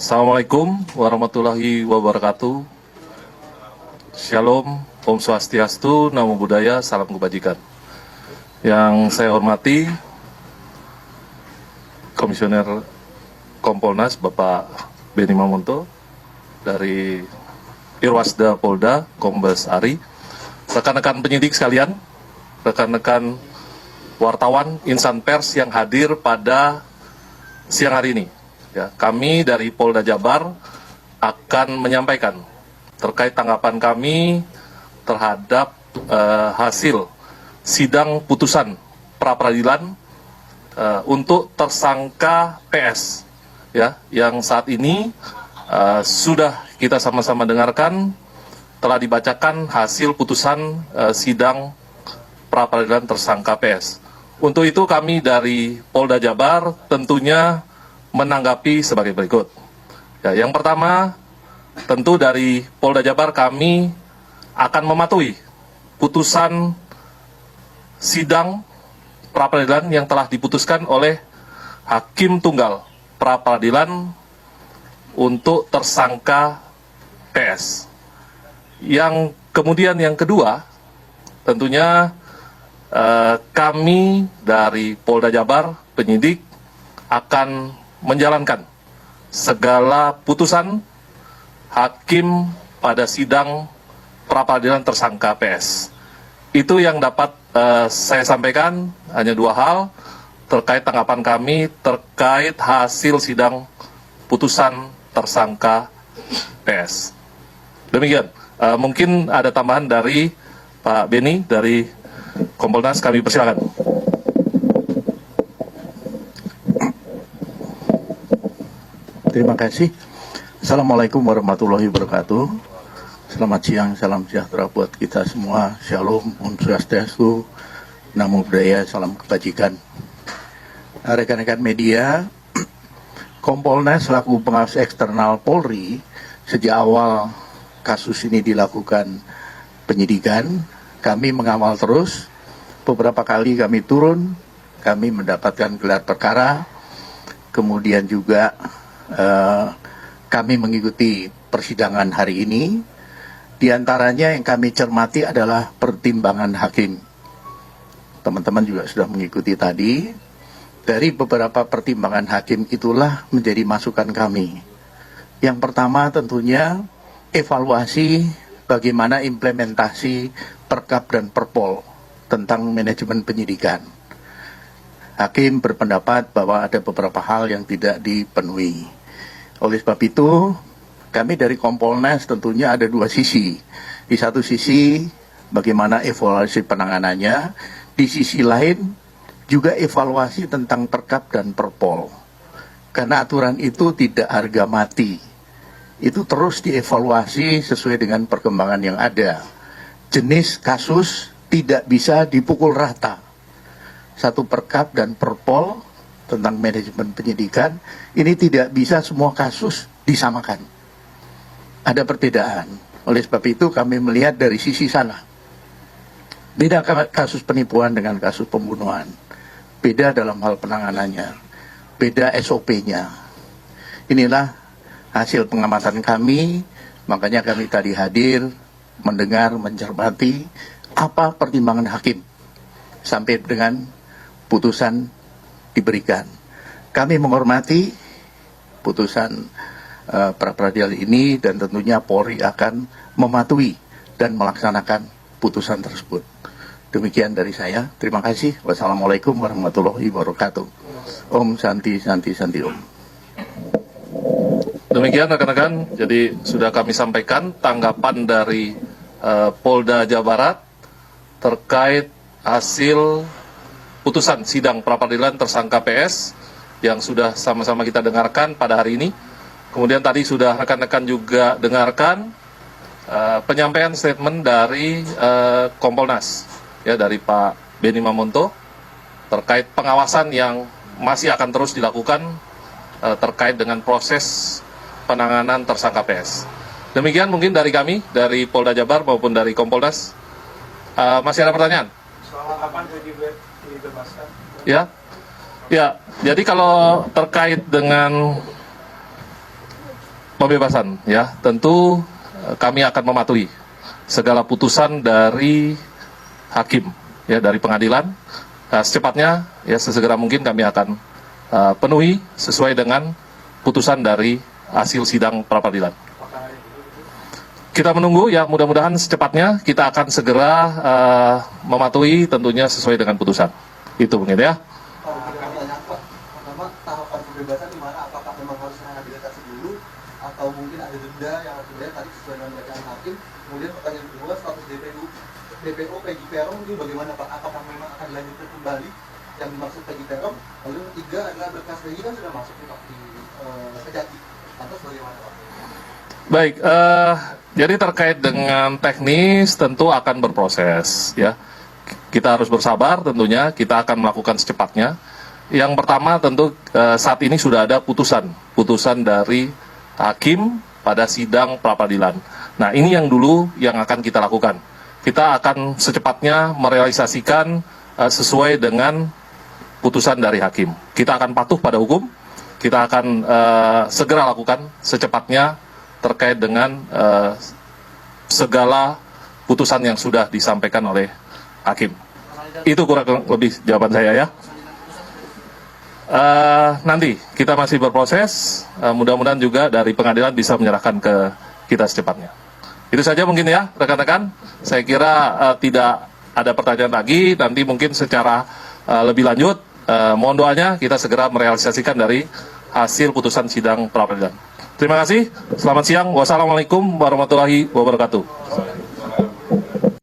Assalamualaikum warahmatullahi wabarakatuh. Shalom, Om Swastiastu, Namo Buddhaya, Salam Kebajikan. Yang saya hormati Komisioner Kompolnas Bapak Benny Mamonto dari Irwasda Polda, Kombes Ari, rekan-rekan penyidik sekalian, rekan-rekan wartawan, insan pers yang hadir pada siang hari ini. Ya, kami dari Polda Jabar akan menyampaikan terkait tanggapan kami terhadap hasil sidang putusan pra-peradilan untuk tersangka PS, ya, yang saat ini sudah kita sama-sama dengarkan, telah dibacakan hasil putusan sidang pra-peradilan tersangka PS. Untuk itu kami dari Polda Jabar tentunya menanggapi sebagai berikut. Ya, yang pertama, tentu dari Polda Jabar kami akan mematuhi putusan sidang pra-peradilan yang telah diputuskan oleh Hakim Tunggal pra-peradilan untuk tersangka PS. Yang kemudian yang kedua, tentunya kami dari Polda Jabar, penyidik, akan menjalankan segala putusan hakim pada sidang pra-peradilan tersangka PS. Itu yang dapat saya sampaikan, hanya dua hal terkait tanggapan kami terkait hasil sidang putusan tersangka PS. Demikian, mungkin ada tambahan dari Pak Benny dari Kompolnas, kami persilakan. Terima kasih. Assalamualaikum warahmatullahi wabarakatuh. Selamat siang, salam sejahtera buat kita semua. Shalom, Om Swastiastu, Namo Buddhaya, Salam Kebajikan. Rekan-rekan media, Kompolnas selaku pengawas eksternal Polri, sejak awal kasus ini dilakukan penyidikan, kami mengawal terus. Beberapa kali kami turun, kami mendapatkan gelar perkara, kemudian juga kami mengikuti persidangan hari ini. Di antaranya yang kami cermati adalah pertimbangan hakim. Teman-teman juga sudah mengikuti tadi. Dari beberapa pertimbangan hakim itulah menjadi masukan kami. Yang pertama tentunya evaluasi bagaimana implementasi Perkap dan Perpol tentang manajemen penyidikan. Hakim berpendapat bahwa ada beberapa hal yang tidak dipenuhi. Oleh sebab itu, kami dari Kompolnas tentunya ada dua sisi. Di satu sisi, bagaimana evaluasi penanganannya. Di sisi lain, juga evaluasi tentang Perkap dan Perpol. Karena aturan itu tidak harga mati. Itu terus dievaluasi sesuai dengan perkembangan yang ada. Jenis kasus tidak bisa dipukul rata. Satu Perkap dan Perpol tentang manajemen penyidikan, ini tidak bisa semua kasus disamakan. Ada perbedaan. Oleh sebab itu kami melihat dari sisi sana. Beda kasus penipuan dengan kasus pembunuhan. Beda dalam hal penanganannya. Beda SOP-nya. Inilah hasil pengamatan kami, makanya kami tadi hadir, mendengar, mencermati apa pertimbangan hakim sampai dengan putusan diberikan. Kami menghormati putusan pra-peradilan ini dan tentunya Polri akan mematuhi dan melaksanakan putusan tersebut. Demikian dari saya. Terima kasih. Wassalamualaikum warahmatullahi wabarakatuh. Om Santi Santi Santi Om. Demikian rekan-rekan, jadi sudah kami sampaikan tanggapan dari Polda Jawa Barat terkait hasil putusan sidang pra-peradilan tersangka PS yang sudah sama-sama kita dengarkan pada hari ini. Kemudian tadi sudah rekan-rekan juga dengarkan penyampaian statement dari Kompolnas, ya, dari Pak Benny Mamonto terkait pengawasan yang masih akan terus dilakukan terkait dengan proses penanganan tersangka PS. Demikian mungkin dari kami, dari Polda Jabar maupun dari Kompolnas. Masih ada pertanyaan? Soal kapan dibebaskan? Ya, jadi kalau terkait dengan pembebasan, ya, tentu kami akan mematuhi segala putusan dari hakim, ya, dari pengadilan. Secepatnya, ya, sesegera mungkin kami akan penuhi sesuai dengan putusan dari hasil sidang pra-peradilan. Kita menunggu, ya, mudah-mudahan secepatnya kita akan segera mematuhi tentunya sesuai dengan putusan. Itu mungkin, ya. Pertama, tahapan pembebasan di mana? Apakah memang harus rehabilitasi dulu atau mungkin ada denda yang harus dibayar tadi sesuai dengan bacaan hakim? Kemudian pertanyaan kedua, status DPO Peggy Peron ini bagaimana Pak? Apakah memang akan dilanjutkan kembali yang dimaksud Peggy Peron? Lalu yang ketiga adalah berkas Peggy kan sudah masuk nih Pak di Kejati. Lantas bagaimana Pak? Baik, jadi terkait dengan teknis tentu akan berproses, ya. Kita harus bersabar tentunya, kita akan melakukan secepatnya. Yang pertama tentu saat ini sudah ada putusan dari hakim pada sidang pra-peradilan. Nah, ini yang dulu yang akan kita lakukan. Kita akan secepatnya merealisasikan sesuai dengan putusan dari hakim. Kita akan patuh pada hukum, kita akan segera lakukan secepatnya terkait dengan segala putusan yang sudah disampaikan oleh hakim. Itu kurang lebih jawaban saya, ya. Nanti kita masih berproses, mudah-mudahan juga dari pengadilan bisa menyerahkan ke kita secepatnya. Itu saja mungkin, ya, rekan-rekan. Saya kira tidak ada pertanyaan lagi. Nanti mungkin secara lebih lanjut, mohon doanya kita segera merealisasikan dari hasil putusan sidang pra-peradilan. Terima kasih. Selamat siang. Wassalamualaikum warahmatullahi wabarakatuh.